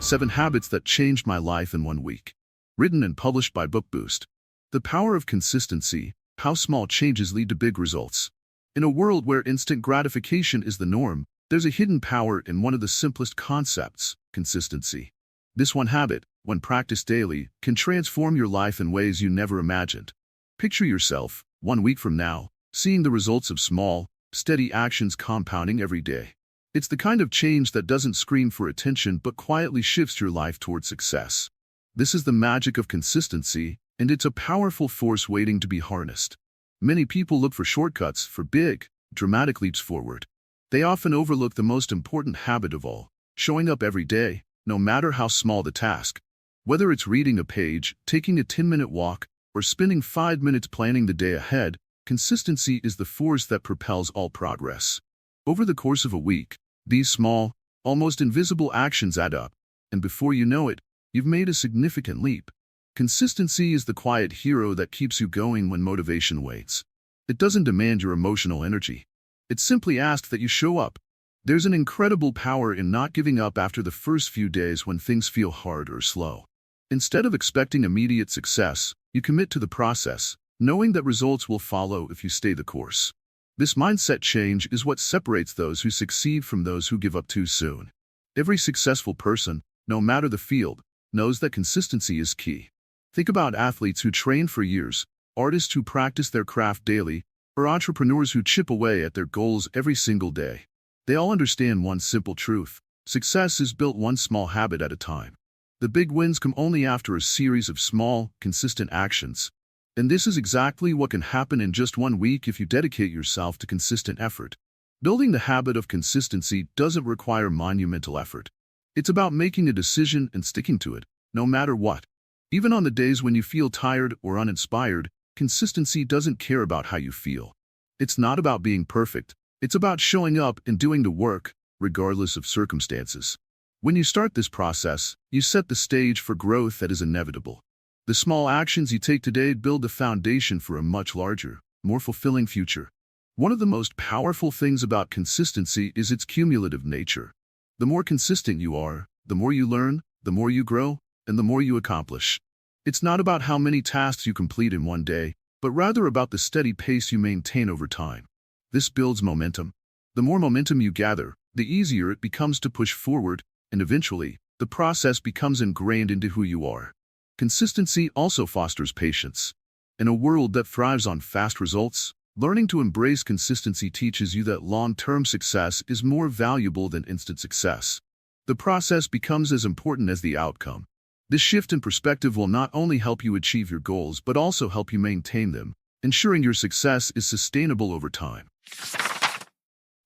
7 Habits That Changed My Life in 1 Week. Written and published by Book Boost. The Power of Consistency: How Small Changes Lead to Big Results. In a world where instant gratification is the norm, there's a hidden power in one of the simplest concepts: consistency. This one habit, when practiced daily, can transform your life in ways you never imagined. Picture yourself, 1 week from now, seeing the results of small, steady actions compounding every day. It's the kind of change that doesn't scream for attention but quietly shifts your life toward success. This is the magic of consistency, and it's a powerful force waiting to be harnessed. Many people look for shortcuts, for big, dramatic leaps forward. They often overlook the most important habit of all: showing up every day, no matter how small the task. Whether it's reading a page, taking a 10-minute walk, or spending 5 minutes planning the day ahead, consistency is the force that propels all progress. Over the course of a week, these small, almost invisible actions add up, and before you know it, you've made a significant leap. Consistency is the quiet hero that keeps you going when motivation waits. It doesn't demand your emotional energy. It simply asks that you show up. There's an incredible power in not giving up after the first few days when things feel hard or slow. Instead of expecting immediate success, you commit to the process, knowing that results will follow if you stay the course. This mindset change is what separates those who succeed from those who give up too soon. Every successful person, no matter the field, knows that consistency is key. Think about athletes who train for years, artists who practice their craft daily, or entrepreneurs who chip away at their goals every single day. They all understand one simple truth: success is built one small habit at a time. The big wins come only after a series of small, consistent actions. And this is exactly what can happen in just 1 week if you dedicate yourself to consistent effort. Building the habit of consistency doesn't require monumental effort. It's about making a decision and sticking to it, no matter what. Even on the days when you feel tired or uninspired, consistency doesn't care about how you feel. It's not about being perfect. It's about showing up and doing the work, regardless of circumstances. When you start this process, you set the stage for growth that is inevitable. The small actions you take today build the foundation for a much larger, more fulfilling future. One of the most powerful things about consistency is its cumulative nature. The more consistent you are, the more you learn, the more you grow, and the more you accomplish. It's not about how many tasks you complete in one day, but rather about the steady pace you maintain over time. This builds momentum. The more momentum you gather, the easier it becomes to push forward, and eventually, the process becomes ingrained into who you are. Consistency also fosters patience. In a world that thrives on fast results, learning to embrace consistency teaches you that long-term success is more valuable than instant success. The process becomes as important as the outcome. This shift in perspective will not only help you achieve your goals but also help you maintain them, ensuring your success is sustainable over time.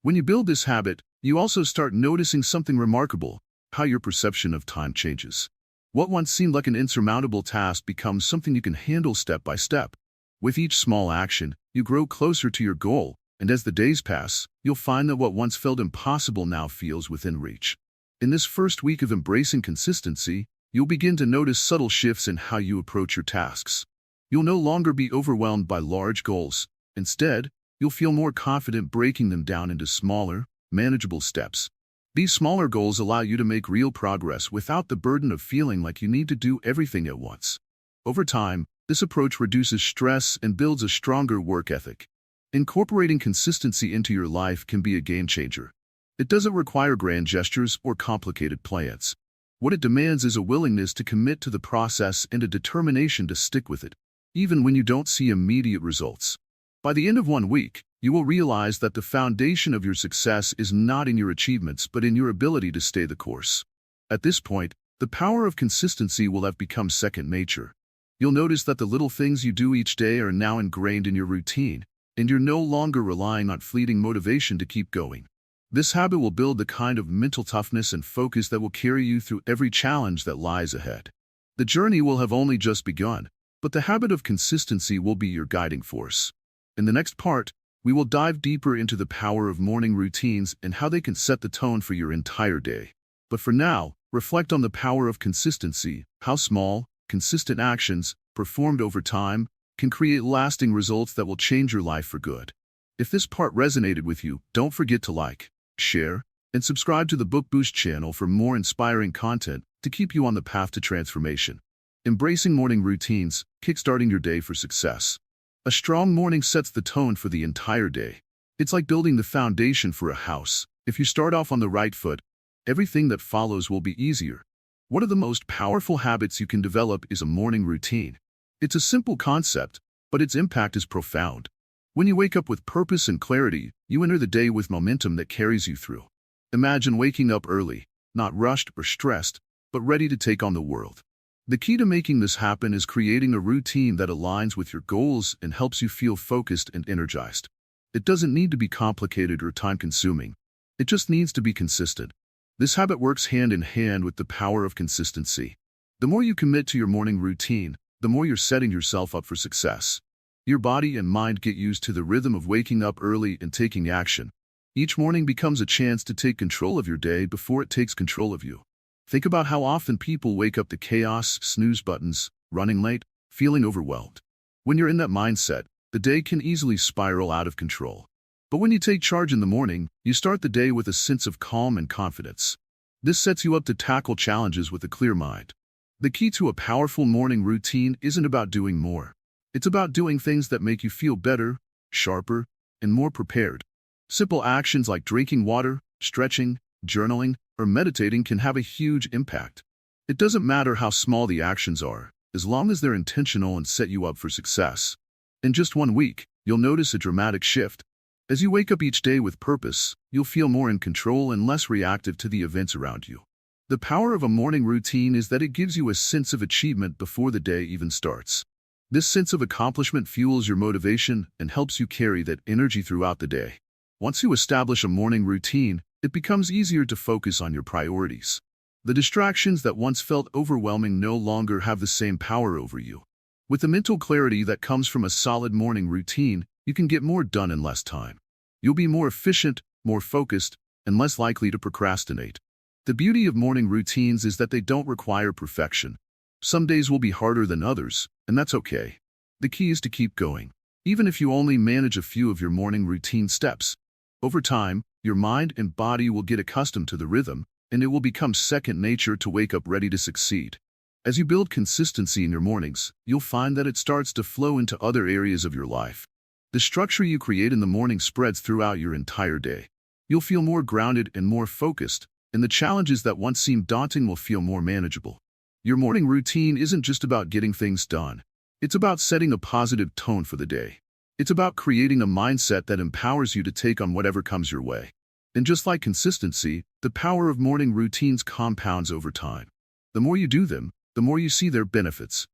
When you build this habit, you also start noticing something remarkable: how your perception of time changes. What once seemed like an insurmountable task becomes something you can handle step by step. With each small action, you grow closer to your goal, and as the days pass, you'll find that what once felt impossible now feels within reach. In this first week of embracing consistency, you'll begin to notice subtle shifts in how you approach your tasks. You'll no longer be overwhelmed by large goals. Instead, you'll feel more confident breaking them down into smaller, manageable steps. These smaller goals allow you to make real progress without the burden of feeling like you need to do everything at once. Over time, this approach reduces stress and builds a stronger work ethic. Incorporating consistency into your life can be a game changer. It doesn't require grand gestures or complicated plans. What it demands is a willingness to commit to the process and a determination to stick with it, even when you don't see immediate results. By the end of 1 week, you will realize that the foundation of your success is not in your achievements but in your ability to stay the course. At this point, the power of consistency will have become second nature. You'll notice that the little things you do each day are now ingrained in your routine, and you're no longer relying on fleeting motivation to keep going. This habit will build the kind of mental toughness and focus that will carry you through every challenge that lies ahead. The journey will have only just begun, but the habit of consistency will be your guiding force. In the next part, we will dive deeper into the power of morning routines and how they can set the tone for your entire day. But for now, reflect on the power of consistency: how small, consistent actions, performed over time, can create lasting results that will change your life for good. If this part resonated with you, don't forget to like, share, and subscribe to the Book Boost channel for more inspiring content to keep you on the path to transformation. Embracing morning routines, kickstarting your day for success. A strong morning sets the tone for the entire day. It's like building the foundation for a house. If you start off on the right foot, everything that follows will be easier. One of the most powerful habits you can develop is a morning routine. It's a simple concept, but its impact is profound. When you wake up with purpose and clarity, you enter the day with momentum that carries you through. Imagine waking up early, not rushed or stressed, but ready to take on the world. The key to making this happen is creating a routine that aligns with your goals and helps you feel focused and energized. It doesn't need to be complicated or time-consuming. It just needs to be consistent. This habit works hand in hand with the power of consistency. The more you commit to your morning routine, the more you're setting yourself up for success. Your body and mind get used to the rhythm of waking up early and taking action. Each morning becomes a chance to take control of your day before it takes control of you. Think about how often people wake up to chaos, snooze buttons, running late, feeling overwhelmed. When you're in that mindset, the day can easily spiral out of control. But when you take charge in the morning, you start the day with a sense of calm and confidence. This sets you up to tackle challenges with a clear mind. The key to a powerful morning routine isn't about doing more. It's about doing things that make you feel better, sharper, and more prepared. Simple actions like drinking water, stretching, journaling, or meditating can have a huge impact. It doesn't matter how small the actions are, as long as they're intentional and set you up for success. In just 1 week, you'll notice a dramatic shift. As you wake up each day with purpose, you'll feel more in control and less reactive to the events around you. The power of a morning routine is that it gives you a sense of achievement before the day even starts. This sense of accomplishment fuels your motivation and helps you carry that energy throughout the day. Once you establish a morning routine, it becomes easier to focus on your priorities. The distractions that once felt overwhelming no longer have the same power over you. With the mental clarity that comes from a solid morning routine, you can get more done in less time. You'll be more efficient, more focused, and less likely to procrastinate. The beauty of morning routines is that they don't require perfection. Some days will be harder than others, and that's okay. The key is to keep going, even if you only manage a few of your morning routine steps. Over time, your mind and body will get accustomed to the rhythm, and it will become second nature to wake up ready to succeed. As you build consistency in your mornings, you'll find that it starts to flow into other areas of your life. The structure you create in the morning spreads throughout your entire day. You'll feel more grounded and more focused, and the challenges that once seemed daunting will feel more manageable. Your morning routine isn't just about getting things done. It's about setting a positive tone for the day. It's about creating a mindset that empowers you to take on whatever comes your way. And just like consistency, the power of morning routines compounds over time. The more you do them, the more you see their benefits.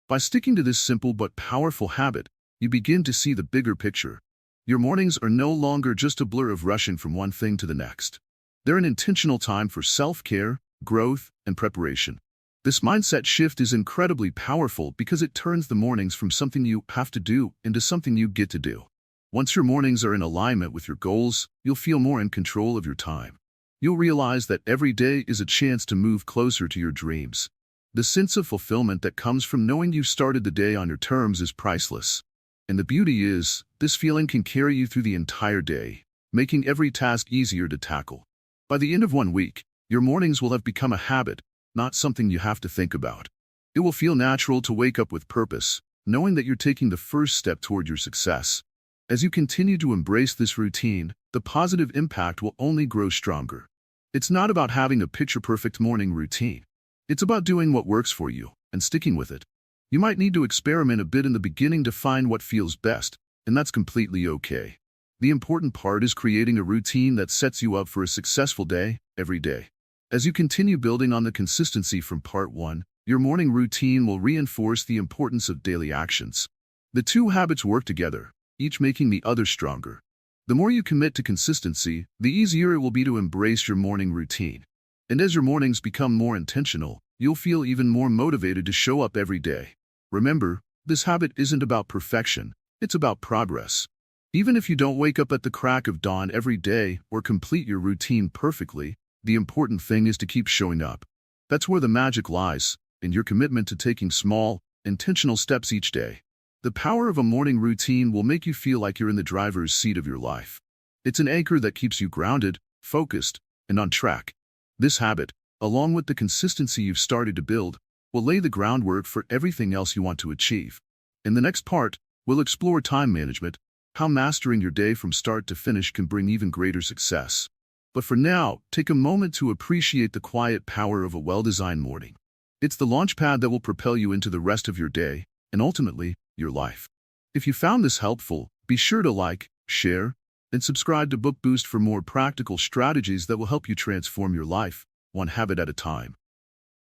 By sticking to this simple but powerful habit, you begin to see the bigger picture. Your mornings are no longer just a blur of rushing from one thing to the next. They're an intentional time for self-care, growth, and preparation. This mindset shift is incredibly powerful because it turns the mornings from something you have to do into something you get to do. Once your mornings are in alignment with your goals, you'll feel more in control of your time. You'll realize that every day is a chance to move closer to your dreams. The sense of fulfillment that comes from knowing you started the day on your terms is priceless. And the beauty is, this feeling can carry you through the entire day, making every task easier to tackle. By the end of 1 week, your mornings will have become a habit, not something you have to think about. It will feel natural to wake up with purpose, knowing that you're taking the first step toward your success. As you continue to embrace this routine, the positive impact will only grow stronger. It's not about having a picture-perfect morning routine. It's about doing what works for you and sticking with it. You might need to experiment a bit in the beginning to find what feels best, and that's completely okay. The important part is creating a routine that sets you up for a successful day, every day. As you continue building on the consistency from part 1, your morning routine will reinforce the importance of daily actions. The two habits work together, each making the other stronger. The more you commit to consistency, the easier it will be to embrace your morning routine. And as your mornings become more intentional, you'll feel even more motivated to show up every day. Remember, this habit isn't about perfection, it's about progress. Even if you don't wake up at the crack of dawn every day or complete your routine perfectly, the important thing is to keep showing up. That's where the magic lies, in your commitment to taking small, intentional steps each day. The power of a morning routine will make you feel like you're in the driver's seat of your life. It's an anchor that keeps you grounded, focused, and on track. This habit, along with the consistency you've started to build, will lay the groundwork for everything else you want to achieve. In the next part, we'll explore time management, how mastering your day from start to finish can bring even greater success. But for now, take a moment to appreciate the quiet power of a well-designed morning. It's the launchpad that will propel you into the rest of your day, and ultimately, your life. If you found this helpful, be sure to like, share, and subscribe to Book Boost for more practical strategies that will help you transform your life, one habit at a time.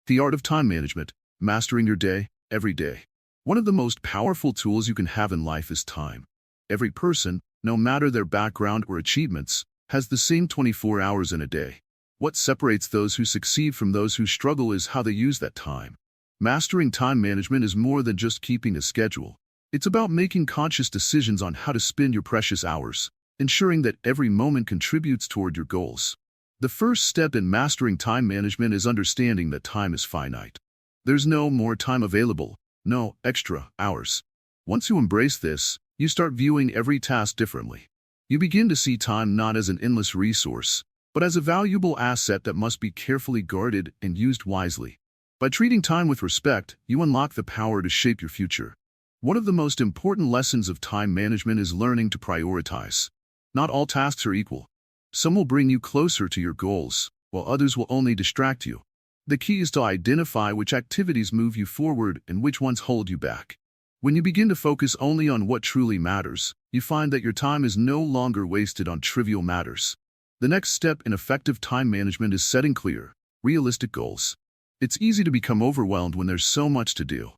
The art of time management, mastering your day, every day. One of the most powerful tools you can have in life is time. Every person, no matter their background or achievements, has the same 24 hours in a day. What separates those who succeed from those who struggle is how they use that time. Mastering time management is more than just keeping a schedule. It's about making conscious decisions on how to spend your precious hours, ensuring that every moment contributes toward your goals. The first step in mastering time management is understanding that time is finite. There's no more time available, no extra hours. Once you embrace this, you start viewing every task differently. You begin to see time not as an endless resource, but as a valuable asset that must be carefully guarded and used wisely. By treating time with respect, you unlock the power to shape your future. One of the most important lessons of time management is learning to prioritize. Not all tasks are equal. Some will bring you closer to your goals, while others will only distract you. The key is to identify which activities move you forward and which ones hold you back. When you begin to focus only on what truly matters, you find that your time is no longer wasted on trivial matters. The next step in effective time management is setting clear, realistic goals. It's easy to become overwhelmed when there's so much to do.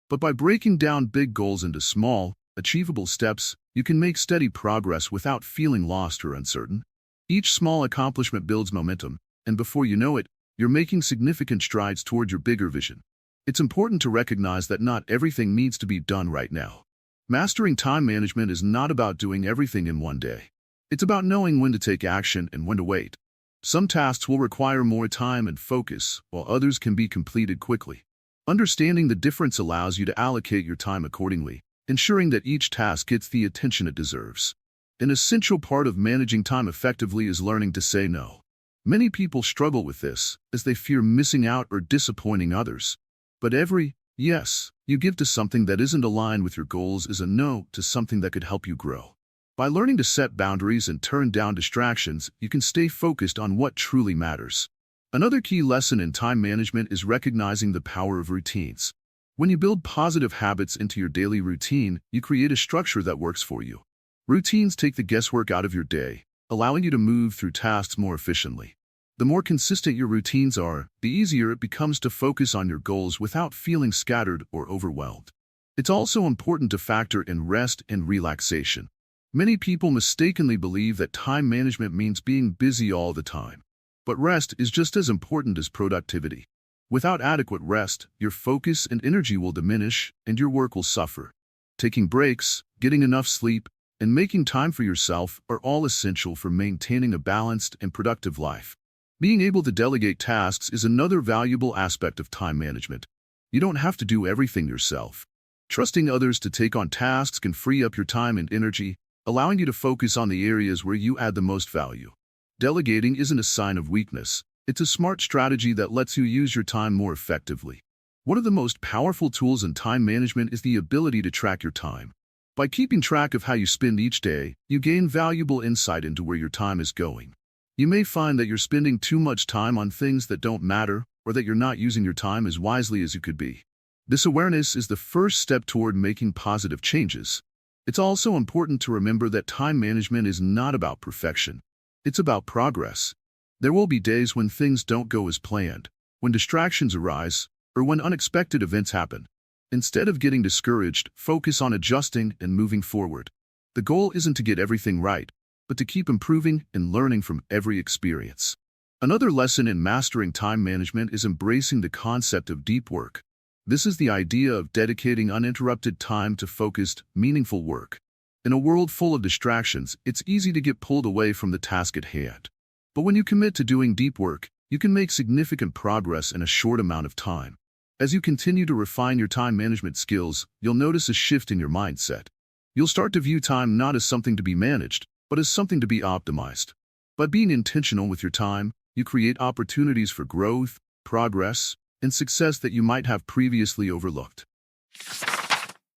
But by breaking down big goals into small, achievable steps, you can make steady progress without feeling lost or uncertain. Each small accomplishment builds momentum, and before you know it, you're making significant strides toward your bigger vision. It's important to recognize that not everything needs to be done right now. Mastering time management is not about doing everything in one day. It's about knowing when to take action and when to wait. Some tasks will require more time and focus, while others can be completed quickly. Understanding the difference allows you to allocate your time accordingly, ensuring that each task gets the attention it deserves. An essential part of managing time effectively is learning to say no. Many people struggle with this, as they fear missing out or disappointing others. But every yes you give to something that isn't aligned with your goals is a no to something that could help you grow. By learning to set boundaries and turn down distractions, you can stay focused on what truly matters. Another key lesson in time management is recognizing the power of routines. When you build positive habits into your daily routine, you create a structure that works for you. Routines take the guesswork out of your day, allowing you to move through tasks more efficiently. The more consistent your routines are, the easier it becomes to focus on your goals without feeling scattered or overwhelmed. It's also important to factor in rest and relaxation. Many people mistakenly believe that time management means being busy all the time. But rest is just as important as productivity. Without adequate rest, your focus and energy will diminish and your work will suffer. Taking breaks, getting enough sleep, and making time for yourself are all essential for maintaining a balanced and productive life. Being able to delegate tasks is another valuable aspect of time management. You don't have to do everything yourself. Trusting others to take on tasks can free up your time and energy, allowing you to focus on the areas where you add the most value. Delegating isn't a sign of weakness. It's a smart strategy that lets you use your time more effectively. One of the most powerful tools in time management is the ability to track your time. By keeping track of how you spend each day, you gain valuable insight into where your time is going. You may find that you're spending too much time on things that don't matter, or that you're not using your time as wisely as you could be. This awareness is the first step toward making positive changes. It's also important to remember that time management is not about perfection. It's about progress. There will be days when things don't go as planned, when distractions arise, or when unexpected events happen. Instead of getting discouraged, focus on adjusting and moving forward. The goal isn't to get everything right, but to keep improving and learning from every experience. Another lesson in mastering time management is embracing the concept of deep work. This is the idea of dedicating uninterrupted time to focused, meaningful work. In a world full of distractions, it's easy to get pulled away from the task at hand. But when you commit to doing deep work, you can make significant progress in a short amount of time. As you continue to refine your time management skills, you'll notice a shift in your mindset. You'll start to view time not as something to be managed, but as something to be optimized. By being intentional with your time, you create opportunities for growth, progress, and success that you might have previously overlooked.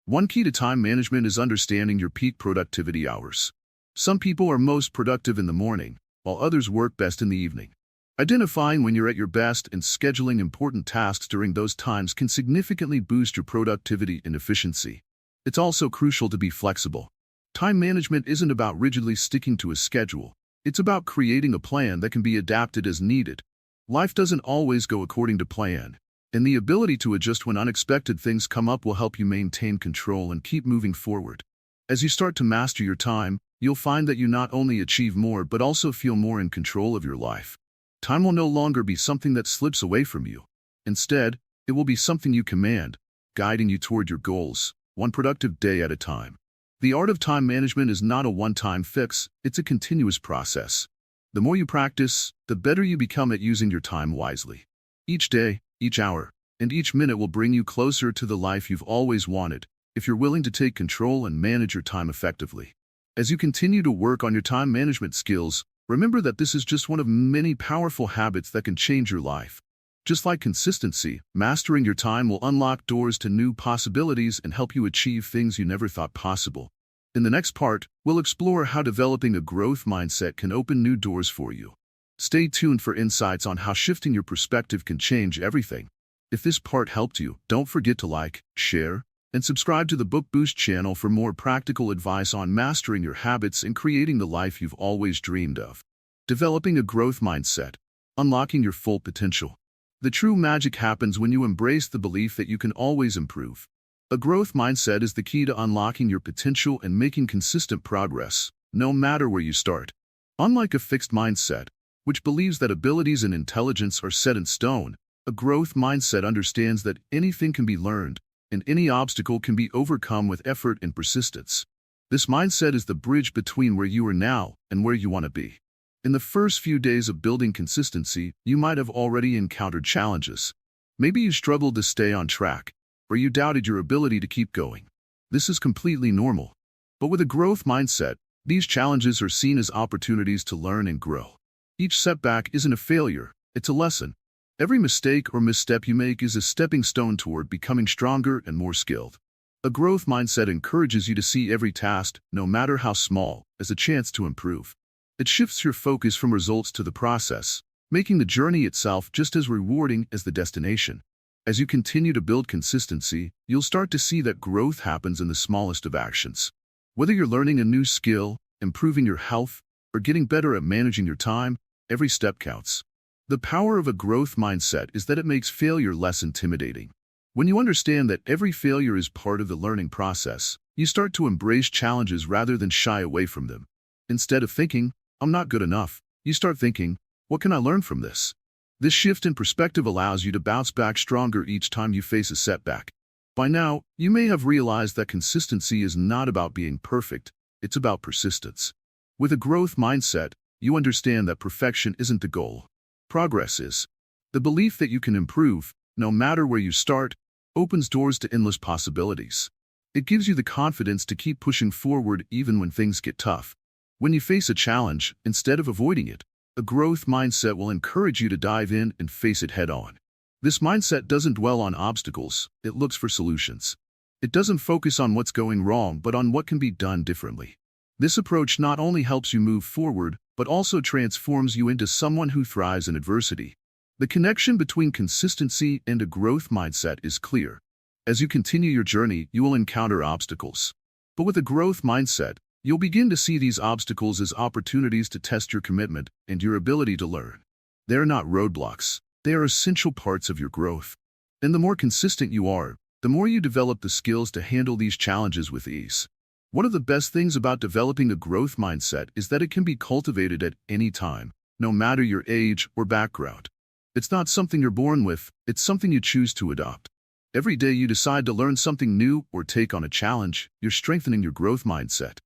One key to time management is understanding your peak productivity hours. Some people are most productive in the morning, while others work best in the evening. Identifying when you're at your best and scheduling important tasks during those times can significantly boost your productivity and efficiency. It's also crucial to be flexible. Time management isn't about rigidly sticking to a schedule. It's about creating a plan that can be adapted as needed. Life doesn't always go according to plan, and the ability to adjust when unexpected things come up will help you maintain control and keep moving forward. As you start to master your time, you'll find that you not only achieve more but also feel more in control of your life. Time will no longer be something that slips away from you. Instead, it will be something you command, guiding you toward your goals, one productive day at a time. The art of time management is not a one-time fix, it's a continuous process. The more you practice, the better you become at using your time wisely. Each day, each hour, and each minute will bring you closer to the life you've always wanted, if you're willing to take control and manage your time effectively. As you continue to work on your time management skills, remember that this is just one of many powerful habits that can change your life. Just like consistency, mastering your time will unlock doors to new possibilities and help you achieve things you never thought possible. In the next part, we'll explore how developing a growth mindset can open new doors for you. Stay tuned for insights on how shifting your perspective can change everything. If this part helped you, don't forget to like, share, and subscribe to the Book Boost channel for more practical advice on mastering your habits and creating the life you've always dreamed of. Developing a growth mindset. Unlocking your full potential. The true magic happens when you embrace the belief that you can always improve. A growth mindset is the key to unlocking your potential and making consistent progress, no matter where you start. Unlike a fixed mindset, which believes that abilities and intelligence are set in stone, a growth mindset understands that anything can be learned, and any obstacle can be overcome with effort and persistence. This mindset is the bridge between where you are now and where you want to be. In the first few days of building consistency, you might have already encountered challenges. Maybe you struggled to stay on track, or you doubted your ability to keep going. This is completely normal. But with a growth mindset, these challenges are seen as opportunities to learn and grow. Each setback isn't a failure, it's a lesson. Every mistake or misstep you make is a stepping stone toward becoming stronger and more skilled. A growth mindset encourages you to see every task, no matter how small, as a chance to improve. It shifts your focus from results to the process, making the journey itself just as rewarding as the destination. As you continue to build consistency, you'll start to see that growth happens in the smallest of actions. Whether you're learning a new skill, improving your health, or getting better at managing your time, every step counts. The power of a growth mindset is that it makes failure less intimidating. When you understand that every failure is part of the learning process, you start to embrace challenges rather than shy away from them. Instead of thinking, "I'm not good enough," you start thinking, "What can I learn from this?" This shift in perspective allows you to bounce back stronger each time you face a setback. By now, you may have realized that consistency is not about being perfect, it's about persistence. With a growth mindset, you understand that perfection isn't the goal. Progress is. The belief that you can improve, no matter where you start, opens doors to endless possibilities. It gives you the confidence to keep pushing forward even when things get tough. When you face a challenge, instead of avoiding it, a growth mindset will encourage you to dive in and face it head-on. This mindset doesn't dwell on obstacles, it looks for solutions. It doesn't focus on what's going wrong but on what can be done differently. This approach not only helps you move forward, but also transforms you into someone who thrives in adversity. The connection between consistency and a growth mindset is clear. As you continue your journey, you will encounter obstacles. But with a growth mindset, you'll begin to see these obstacles as opportunities to test your commitment and your ability to learn. They are not roadblocks. They are essential parts of your growth. And the more consistent you are, the more you develop the skills to handle these challenges with ease. One of the best things about developing a growth mindset is that it can be cultivated at any time, no matter your age or background. It's not something you're born with, it's something you choose to adopt. Every day you decide to learn something new or take on a challenge, you're strengthening your growth mindset.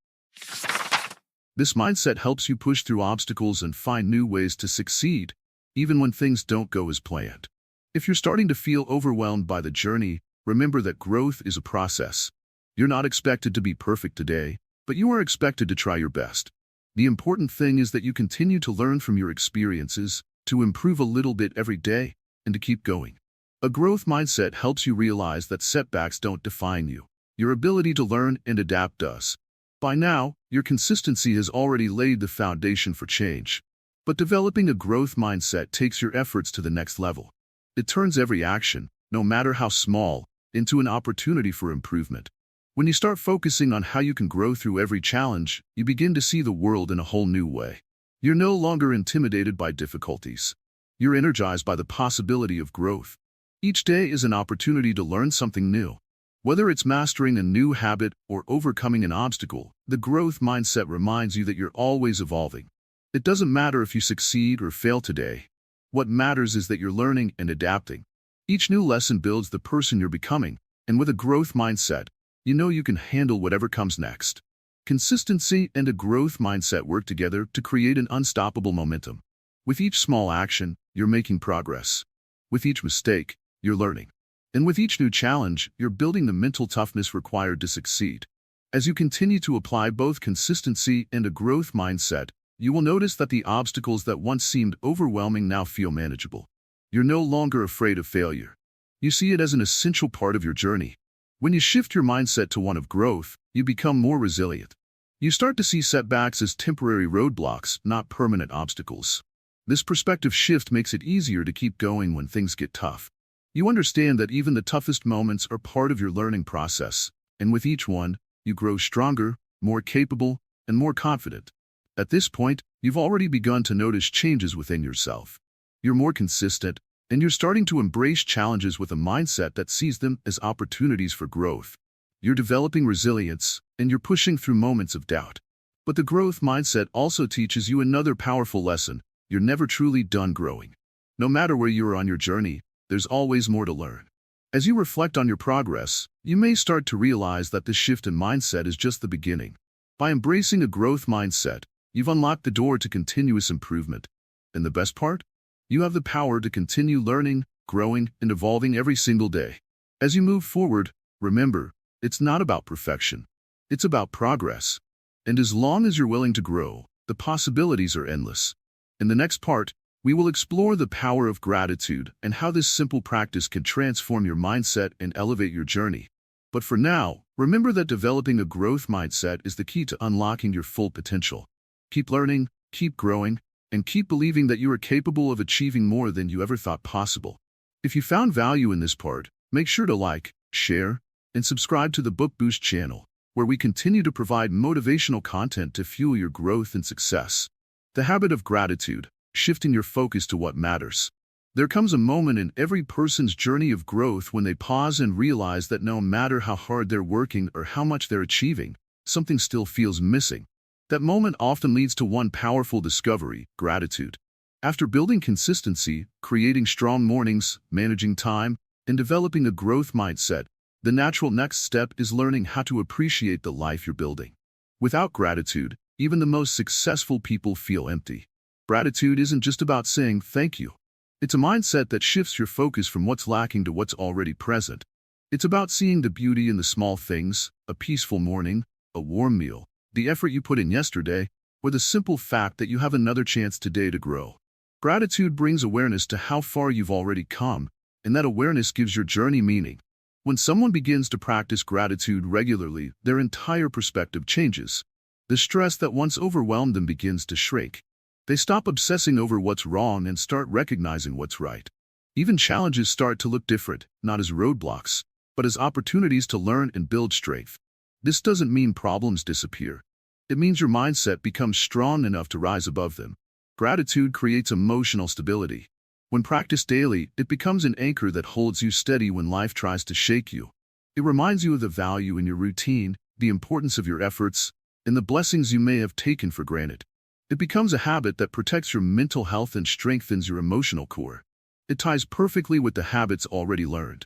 This mindset helps you push through obstacles and find new ways to succeed, even when things don't go as planned. If you're starting to feel overwhelmed by the journey, remember that growth is a process. You're not expected to be perfect today, but you are expected to try your best. The important thing is that you continue to learn from your experiences, to improve a little bit every day, and to keep going. A growth mindset helps you realize that setbacks don't define you. Your ability to learn and adapt does. By now, your consistency has already laid the foundation for change. But developing a growth mindset takes your efforts to the next level. It turns every action, no matter how small, into an opportunity for improvement. When you start focusing on how you can grow through every challenge, you begin to see the world in a whole new way. You're no longer intimidated by difficulties. You're energized by the possibility of growth. Each day is an opportunity to learn something new. Whether it's mastering a new habit or overcoming an obstacle, the growth mindset reminds you that you're always evolving. It doesn't matter if you succeed or fail today. What matters is that you're learning and adapting. Each new lesson builds the person you're becoming, and with a growth mindset, you know you can handle whatever comes next. Consistency and a growth mindset work together to create an unstoppable momentum. With each small action, you're making progress. With each mistake, you're learning. And with each new challenge, you're building the mental toughness required to succeed. As you continue to apply both consistency and a growth mindset, you will notice that the obstacles that once seemed overwhelming now feel manageable. You're no longer afraid of failure. You see it as an essential part of your journey. When you shift your mindset to one of growth, you become more resilient. You start to see setbacks as temporary roadblocks, not permanent obstacles. This perspective shift makes it easier to keep going when things get tough. You understand that even the toughest moments are part of your learning process, and with each one, you grow stronger, more capable, and more confident. At this point, you've already begun to notice changes within yourself. You're more consistent, and you're starting to embrace challenges with a mindset that sees them as opportunities for growth. You're developing resilience, and you're pushing through moments of doubt. But the growth mindset also teaches you another powerful lesson: you're never truly done growing. No matter where you are on your journey, there's always more to learn. As you reflect on your progress, you may start to realize that this shift in mindset is just the beginning. By embracing a growth mindset, you've unlocked the door to continuous improvement. And the best part? You have the power to continue learning, growing, and evolving every single day. As you move forward, remember, it's not about perfection. It's about progress. And as long as you're willing to grow, the possibilities are endless. In the next part, we will explore the power of gratitude and how this simple practice can transform your mindset and elevate your journey. But for now, remember that developing a growth mindset is the key to unlocking your full potential. Keep learning, keep growing, and keep believing that you are capable of achieving more than you ever thought possible. If you found value in this part, make sure to like, share, and subscribe to the Book Boost channel, where we continue to provide motivational content to fuel your growth and success. The habit of gratitude, shifting your focus to what matters. There comes a moment in every person's journey of growth when they pause and realize that no matter how hard they're working or how much they're achieving, something still feels missing. That moment often leads to one powerful discovery: gratitude. After building consistency, creating strong mornings, managing time, and developing a growth mindset, the natural next step is learning how to appreciate the life you're building. Without gratitude, even the most successful people feel empty. Gratitude isn't just about saying thank you. It's a mindset that shifts your focus from what's lacking to what's already present. It's about seeing the beauty in the small things: a peaceful morning, a warm meal, the effort you put in yesterday, or the simple fact that you have another chance today to grow. Gratitude brings awareness to how far you've already come, and that awareness gives your journey meaning. When someone begins to practice gratitude regularly, their entire perspective changes. The stress that once overwhelmed them begins to shrink. They stop obsessing over what's wrong and start recognizing what's right. Even challenges start to look different, not as roadblocks, but as opportunities to learn and build strength. This doesn't mean problems disappear. It means your mindset becomes strong enough to rise above them. Gratitude creates emotional stability. When practiced daily, it becomes an anchor that holds you steady when life tries to shake you. It reminds you of the value in your routine, the importance of your efforts, and the blessings you may have taken for granted. It becomes a habit that protects your mental health and strengthens your emotional core. It ties perfectly with the habits already learned.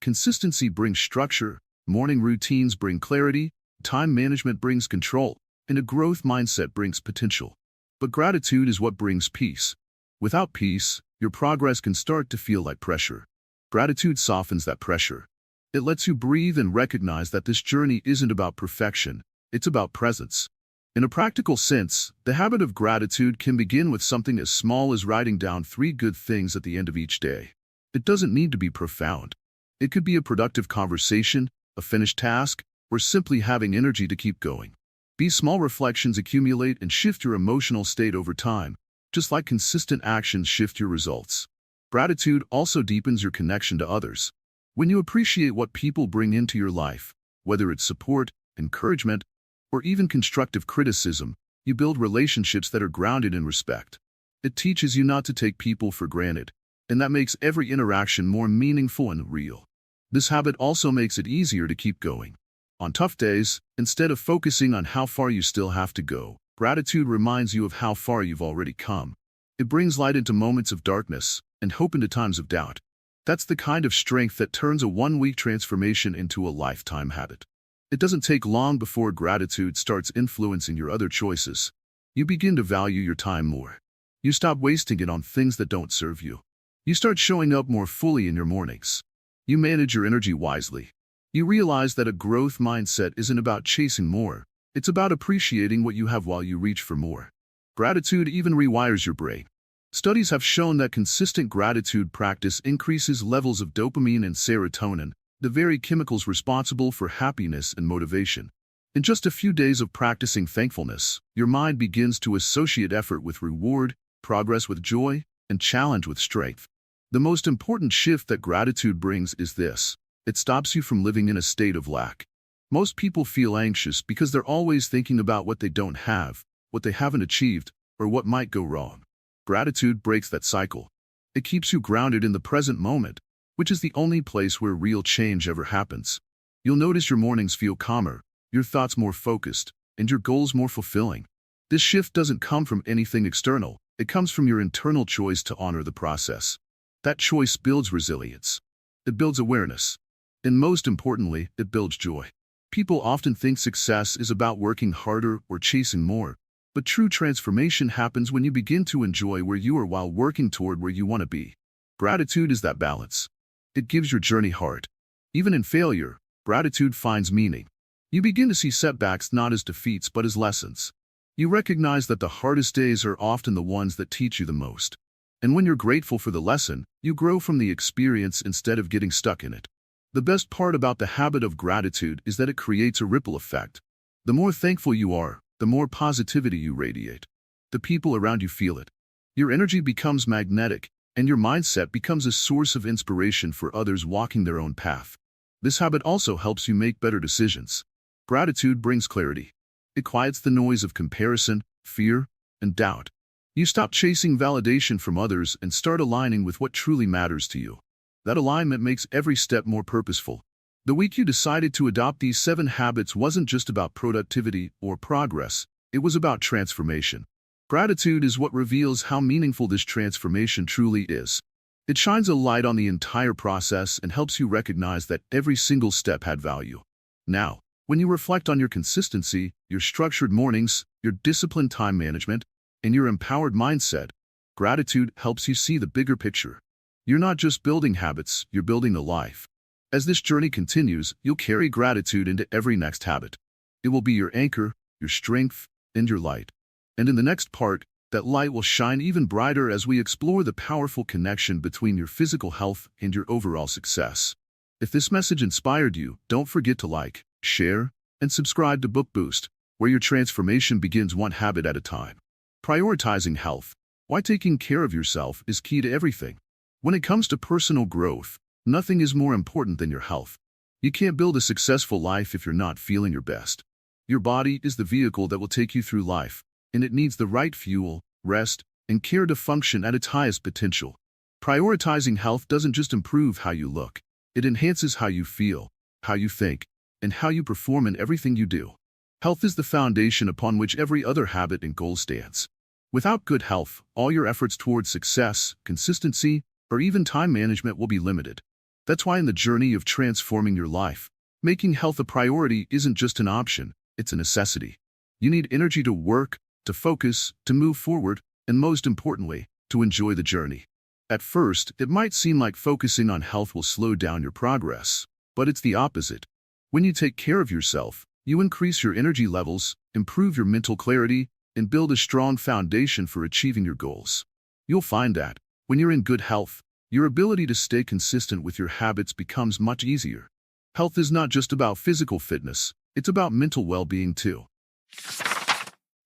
Consistency brings structure, morning routines bring clarity, time management brings control, and a growth mindset brings potential. But gratitude is what brings peace. Without peace, your progress can start to feel like pressure. Gratitude softens that pressure. It lets you breathe and recognize that this journey isn't about perfection, it's about presence. In a practical sense, the habit of gratitude can begin with something as small as writing down 3 good things at the end of each day. It doesn't need to be profound. It could be a productive conversation, a finished task, or simply having energy to keep going. These small reflections accumulate and shift your emotional state over time, just like consistent actions shift your results. Gratitude also deepens your connection to others. When you appreciate what people bring into your life, whether it's support, encouragement, or even constructive criticism, you build relationships that are grounded in respect. It teaches you not to take people for granted, and that makes every interaction more meaningful and real. This habit also makes it easier to keep going. On tough days, instead of focusing on how far you still have to go, gratitude reminds you of how far you've already come. It brings light into moments of darkness and hope into times of doubt. That's the kind of strength that turns a one-week transformation into a lifetime habit. It doesn't take long before gratitude starts influencing your other choices. You begin to value your time more. You stop wasting it on things that don't serve you. You start showing up more fully in your mornings. You manage your energy wisely. You realize that a growth mindset isn't about chasing more. It's about appreciating what you have while you reach for more. Gratitude even rewires your brain. Studies have shown that consistent gratitude practice increases levels of dopamine and serotonin, the very chemicals responsible for happiness and motivation. In just a few days of practicing thankfulness, your mind begins to associate effort with reward, progress with joy, and challenge with strength. The most important shift that gratitude brings is this: it stops you from living in a state of lack. Most people feel anxious because they're always thinking about what they don't have, what they haven't achieved, or what might go wrong. Gratitude breaks that cycle. It keeps you grounded in the present moment, which is the only place where real change ever happens. You'll notice your mornings feel calmer, your thoughts more focused, and your goals more fulfilling. This shift doesn't come from anything external. It comes from your internal choice to honor the process. That choice builds resilience. It builds awareness. And most importantly, it builds joy. People often think success is about working harder or chasing more, but true transformation happens when you begin to enjoy where you are while working toward where you want to be. Gratitude is that balance. It gives your journey heart. Even in failure, gratitude finds meaning. You begin to see setbacks not as defeats but as lessons. You recognize that the hardest days are often the ones that teach you the most. And when you're grateful for the lesson, you grow from the experience instead of getting stuck in it. The best part about the habit of gratitude is that it creates a ripple effect. The more thankful you are, the more positivity you radiate. The people around you feel it. Your energy becomes magnetic, and your mindset becomes a source of inspiration for others walking their own path. This habit also helps you make better decisions. Gratitude brings clarity. It quiets the noise of comparison, fear, and doubt. You stop chasing validation from others and start aligning with what truly matters to you. That alignment makes every step more purposeful. The week you decided to adopt these 7 habits wasn't just about productivity or progress, it was about transformation. Gratitude is what reveals how meaningful this transformation truly is. It shines a light on the entire process and helps you recognize that every single step had value. Now, when you reflect on your consistency, your structured mornings, your disciplined time management, and your empowered mindset, gratitude helps you see the bigger picture. You're not just building habits, you're building a life. As this journey continues, you'll carry gratitude into every next habit. It will be your anchor, your strength, and your light. And in the next part, that light will shine even brighter as we explore the powerful connection between your physical health and your overall success. If this message inspired you, don't forget to like, share, and subscribe to Book Boost, where your transformation begins one habit at a time. Prioritizing health. Why taking care of yourself is key to everything. When it comes to personal growth, nothing is more important than your health. You can't build a successful life if you're not feeling your best. Your body is the vehicle that will take you through life, and it needs the right fuel, rest, and care to function at its highest potential. Prioritizing health doesn't just improve how you look. It enhances how you feel, how you think, and how you perform in everything you do. Health is the foundation upon which every other habit and goal stands. Without good health, all your efforts towards success, consistency, or even time management will be limited. That's why in the journey of transforming your life, making health a priority isn't just an option, it's a necessity. You need energy to work, to focus, to move forward, and most importantly, to enjoy the journey. At first, it might seem like focusing on health will slow down your progress, but it's the opposite. When you take care of yourself, You increase your energy levels, improve your mental clarity, and build a strong foundation for achieving your goals. You'll find that, when you're in good health, your ability to stay consistent with your habits becomes much easier. Health is not just about physical fitness, it's about mental well-being too.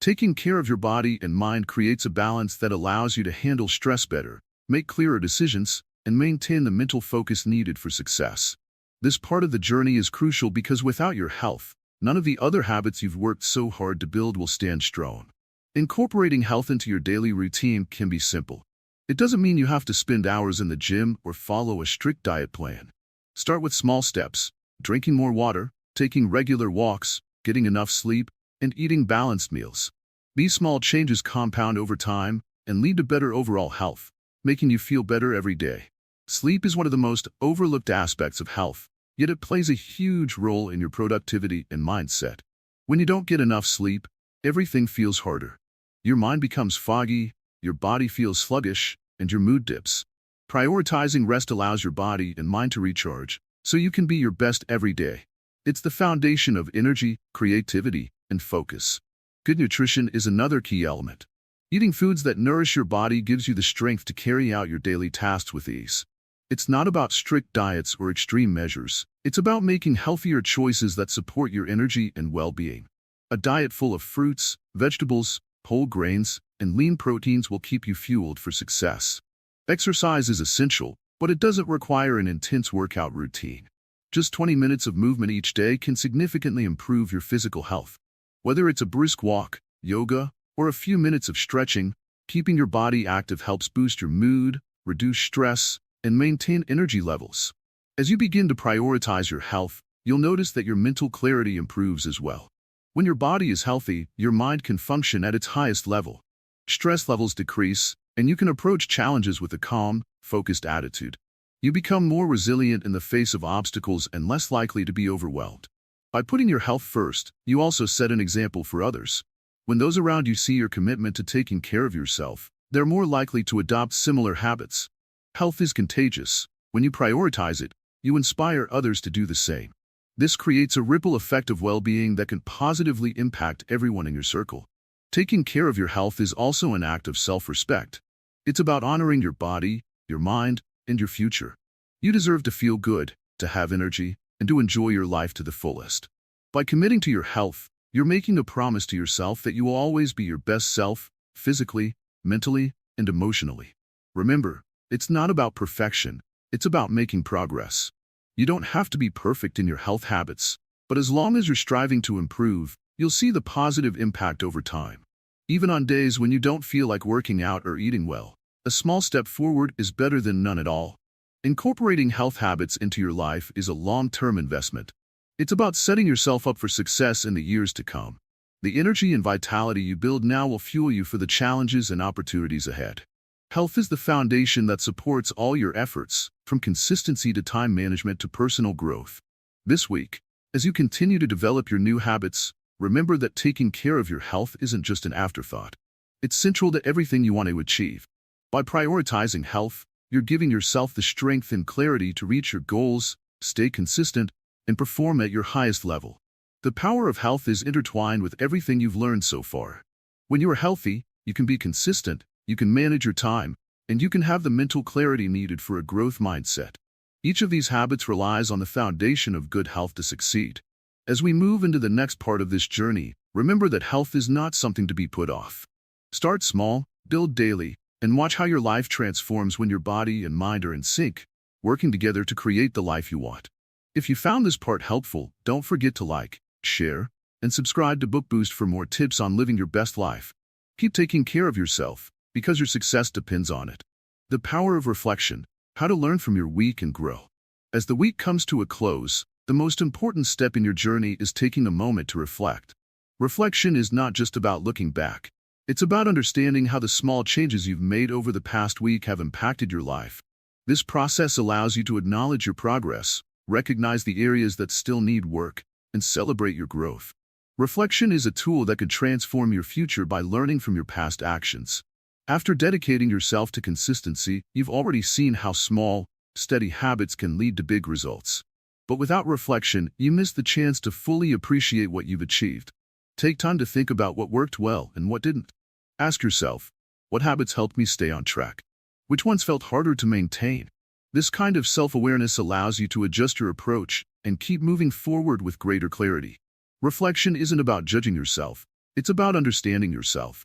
Taking care of your body and mind creates a balance that allows you to handle stress better, make clearer decisions, and maintain the mental focus needed for success. This part of the journey is crucial because without your health, none of the other habits you've worked so hard to build will stand strong. Incorporating health into your daily routine can be simple. It doesn't mean you have to spend hours in the gym or follow a strict diet plan. Start with small steps, drinking more water, taking regular walks, getting enough sleep, and eating balanced meals. These small changes compound over time and lead to better overall health, making you feel better every day. Sleep is one of the most overlooked aspects of health, yet it plays a huge role in your productivity and mindset. When you don't get enough sleep, everything feels harder. Your mind becomes foggy, your body feels sluggish, and your mood dips. Prioritizing rest allows your body and mind to recharge, so you can be your best every day. It's the foundation of energy, creativity, and focus. Good nutrition is another key element. Eating foods that nourish your body gives you the strength to carry out your daily tasks with ease. It's not about strict diets or extreme measures. It's about making healthier choices that support your energy and well-being. A diet full of fruits, vegetables, whole grains, and lean proteins will keep you fueled for success. Exercise is essential, but it doesn't require an intense workout routine. Just 20 minutes of movement each day can significantly improve your physical health. Whether it's a brisk walk, yoga, or a few minutes of stretching, keeping your body active helps boost your mood, reduce stress, and maintain energy levels. As you begin to prioritize your health, you'll notice that your mental clarity improves as well. When your body is healthy, your mind can function at its highest level. Stress levels decrease, and you can approach challenges with a calm, focused attitude. You become more resilient in the face of obstacles and less likely to be overwhelmed. By putting your health first, you also set an example for others. When those around you see your commitment to taking care of yourself, they're more likely to adopt similar habits. Health is contagious. When you prioritize it, you inspire others to do the same. This creates a ripple effect of well-being that can positively impact everyone in your circle. Taking care of your health is also an act of self-respect. It's about honoring your body, your mind, and your future. You deserve to feel good, to have energy, and to enjoy your life to the fullest. By committing to your health, you're making a promise to yourself that you will always be your best self, physically, mentally, and emotionally. Remember, it's not about perfection, it's about making progress. You don't have to be perfect in your health habits, but as long as you're striving to improve, you'll see the positive impact over time. Even on days when you don't feel like working out or eating well, a small step forward is better than none at all. Incorporating health habits into your life is a long-term investment. It's about setting yourself up for success in the years to come. The energy and vitality you build now will fuel you for the challenges and opportunities ahead. Health is the foundation that supports all your efforts, from consistency to time management to personal growth. This week, as you continue to develop your new habits, remember that taking care of your health isn't just an afterthought. It's central to everything you want to achieve. By prioritizing health, you're giving yourself the strength and clarity to reach your goals, stay consistent, and perform at your highest level. The power of health is intertwined with everything you've learned so far. When you are healthy, you can be consistent, you can manage your time, and you can have the mental clarity needed for a growth mindset. Each of these habits relies on the foundation of good health to succeed. As we move into the next part of this journey, remember that health is not something to be put off. Start small, build daily, and watch how your life transforms when your body and mind are in sync, working together to create the life you want. If you found this part helpful, don't forget to like, share, and subscribe to Book Boost for more tips on living your best life. Keep taking care of yourself, because your success depends on it. The power of reflection, how to learn from your week and grow. As the week comes to a close, the most important step in your journey is taking a moment to reflect. Reflection is not just about looking back. It's about understanding how the small changes you've made over the past week have impacted your life. This process allows you to acknowledge your progress, recognize the areas that still need work, and celebrate your growth. Reflection is a tool that could transform your future by learning from your past actions. After dedicating yourself to consistency, you've already seen how small, steady habits can lead to big results. But without reflection, you miss the chance to fully appreciate what you've achieved. Take time to think about what worked well and what didn't. Ask yourself, what habits helped me stay on track? Which ones felt harder to maintain? This kind of self-awareness allows you to adjust your approach and keep moving forward with greater clarity. Reflection isn't about judging yourself. It's about understanding yourself.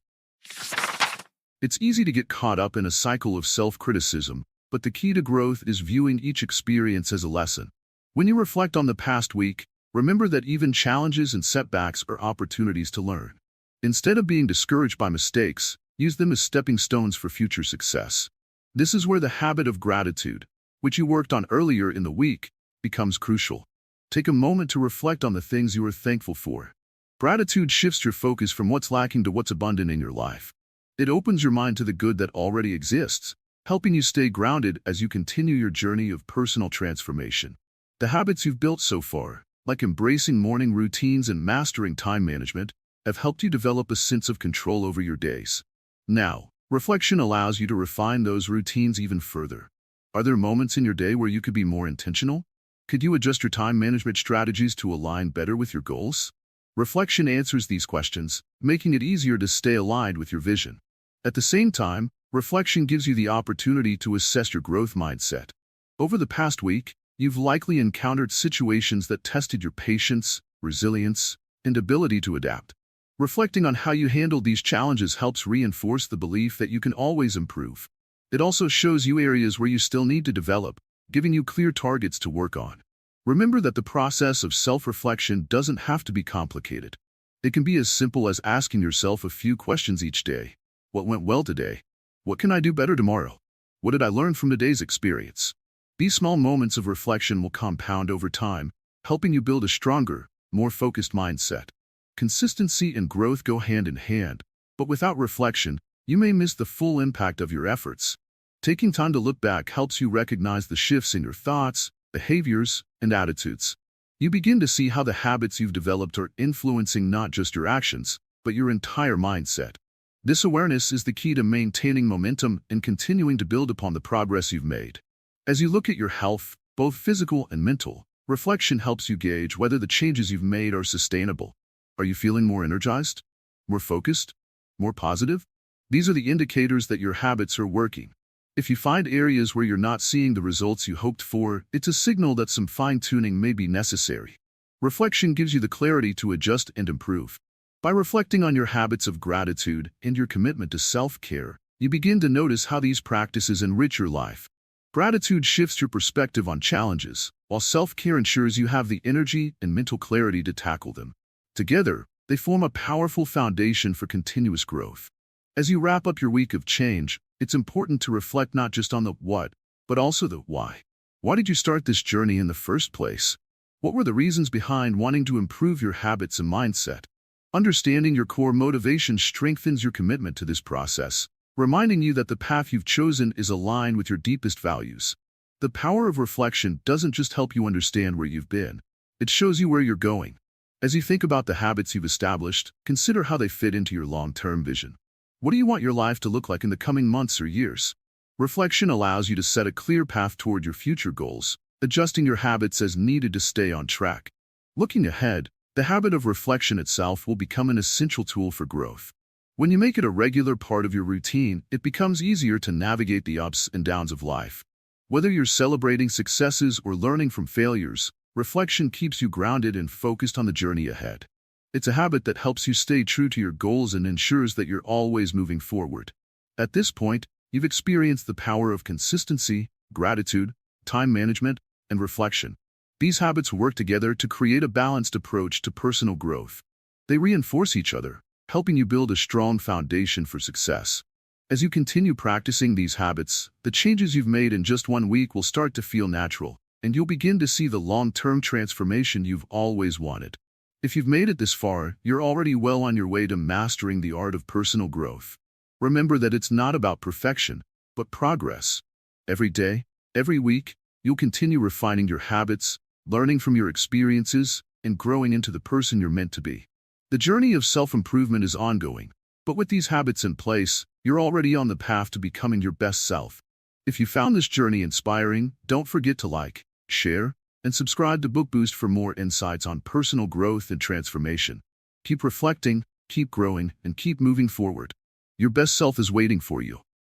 It's easy to get caught up in a cycle of self-criticism, but the key to growth is viewing each experience as a lesson. When you reflect on the past week, remember that even challenges and setbacks are opportunities to learn. Instead of being discouraged by mistakes, use them as stepping stones for future success. This is where the habit of gratitude, which you worked on earlier in the week, becomes crucial. Take a moment to reflect on the things you are thankful for. Gratitude shifts your focus from what's lacking to what's abundant in your life. It opens your mind to the good that already exists, helping you stay grounded as you continue your journey of personal transformation. The habits you've built so far, like embracing morning routines and mastering time management, have helped you develop a sense of control over your days. Now, reflection allows you to refine those routines even further. Are there moments in your day where you could be more intentional? Could you adjust your time management strategies to align better with your goals? Reflection answers these questions, making it easier to stay aligned with your vision. At the same time, reflection gives you the opportunity to assess your growth mindset. Over the past week, you've likely encountered situations that tested your patience, resilience, and ability to adapt. Reflecting on how you handled these challenges helps reinforce the belief that you can always improve. It also shows you areas where you still need to develop, giving you clear targets to work on. Remember that the process of self-reflection doesn't have to be complicated. It can be as simple as asking yourself a few questions each day. What went well today? What can I do better tomorrow? What did I learn from today's experience? These small moments of reflection will compound over time, helping you build a stronger, more focused mindset. Consistency and growth go hand in hand, but without reflection, you may miss the full impact of your efforts. Taking time to look back helps you recognize the shifts in your thoughts, behaviors, and attitudes. You begin to see how the habits you've developed are influencing not just your actions, but your entire mindset. This awareness is the key to maintaining momentum and continuing to build upon the progress you've made. As you look at your health, both physical and mental, reflection helps you gauge whether the changes you've made are sustainable. Are you feeling more energized? More focused? More positive? These are the indicators that your habits are working. If you find areas where you're not seeing the results you hoped for, it's a signal that some fine-tuning may be necessary. Reflection gives you the clarity to adjust and improve. By reflecting on your habits of gratitude and your commitment to self-care, you begin to notice how these practices enrich your life. Gratitude shifts your perspective on challenges, while self-care ensures you have the energy and mental clarity to tackle them. Together, they form a powerful foundation for continuous growth. As you wrap up your week of change, it's important to reflect not just on the what, but also the why. Why did you start this journey in the first place? What were the reasons behind wanting to improve your habits and mindset? Understanding your core motivation strengthens your commitment to this process, reminding you that the path you've chosen is aligned with your deepest values. The power of reflection doesn't just help you understand where you've been, it shows you where you're going. As you think about the habits you've established, consider how they fit into your long-term vision. What do you want your life to look like in the coming months or years? Reflection allows you to set a clear path toward your future goals, adjusting your habits as needed to stay on track. Looking ahead, the habit of reflection itself will become an essential tool for growth. When you make it a regular part of your routine, it becomes easier to navigate the ups and downs of life. Whether you're celebrating successes or learning from failures, reflection keeps you grounded and focused on the journey ahead. It's a habit that helps you stay true to your goals and ensures that you're always moving forward. At this point, you've experienced the power of consistency, gratitude, time management, and reflection. These habits work together to create a balanced approach to personal growth. They reinforce each other, helping you build a strong foundation for success. As you continue practicing these habits, the changes you've made in just one week will start to feel natural, and you'll begin to see the long-term transformation you've always wanted. If you've made it this far, you're already well on your way to mastering the art of personal growth. Remember that it's not about perfection, but progress. Every day, every week, you'll continue refining your habits, learning from your experiences, and growing into the person you're meant to be. The journey of self-improvement is ongoing, but with these habits in place, you're already on the path to becoming your best self. If you found this journey inspiring, don't forget to like, share, and subscribe to Book Boost for more insights on personal growth and transformation. Keep reflecting, keep growing, and keep moving forward. Your best self is waiting for you.